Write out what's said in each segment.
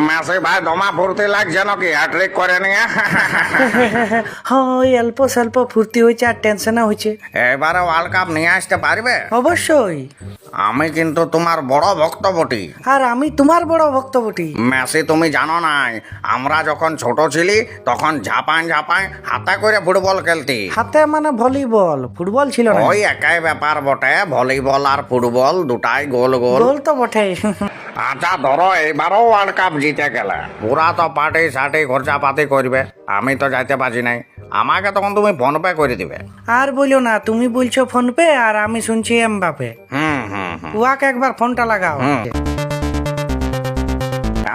Messi ভাই দমা ফুর্তি লাগছে নাকি হ্যাট্রিক করে নিয়ে? হ্যাঁ ওই অল্প স্বল্প ফুর্তি হয়েছে আর টেনশনে হয়েছে। এবারে ওয়ার্ল্ড কাপ নিয়ে আসতে পারবে? অবশ্যই। আমি কিন্তু তোমার বড় ভক্ত বটি। আর আমি তোমার বড় ভক্ত বটি। মেসি তুমি জানো নাই, আমরা যখন ছোট ছিলি তখন ঝাপান ঝাপান হাতে করে ফুটবল খেলতি। হাতে মানে ভলিবল, ফুটবল ছিল না। ওই একই ব্যাপার বটে, ভলিবল আর ফুটবল দুটাই গোল গোল। গোল তো বটে। আচ্ছা ধরো এবারও ওয়ার্ল্ড কাপ জিতে গেলে পুরা তো পার্টি সার্টি খরচাপাতি করবে, আমি তো যাইতে পারছি নাই, আমাকে তখন তুমি ফোন পে করে দিবে। আর বলো না, তুমি বলছো ফোন পে আর আমি শুনছি এমবাপে। হুম হুম হুম। উহাকে একবার ফোনটা লাগাও।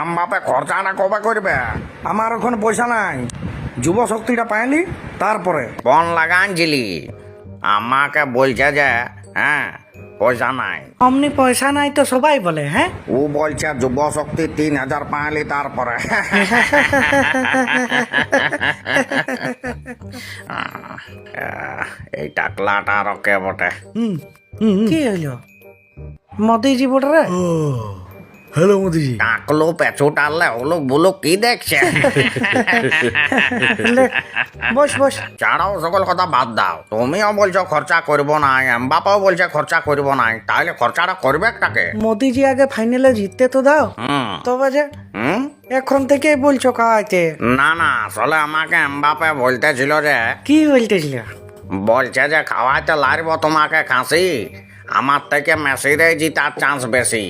এমবাপে খরচাটা কবে করবে? আমার এখন পয়সা নাই, যুব শক্তিটা পাইনি তারপরে। ফোন লাগানছিলি, আমাকে বলছে যে হ্যাঁ পয়সা নাই। অমনি পয়সা নাই তো সবাই বলে। হ্যাঁ ও বলছে যুব শক্তি 3,000 পাইলি তারপরে। এই টাকলাটা রকে বটে। কি হইলো? মোদিজি বটে রে। হ্যালো মোদিজি। টাকলো পেছু টাললে ওগুলো বলো কি দেখছে? বস বস। ছাড়াও সকল কথা বাদ দাও, তুমিও বলছো খরচা করবো নাই, এমবাপাও বলছে খরচা করবো নাই, তাহলে খরচাটা করবে কাকে? মোদিজি আগে ফাইনালে জিততে তো দাও। হুম তবে যে হুম। এখন থেকে বলছো কাইতে। না না, আসলে আমাকে এমবাপে বলতেছিল যে, কি বলতেছিল? বলছে যে খাওয়াইতে লাগবো তোমাকে খাসি, আমার থেকে মেসিরে জিতার চান্স বেশি।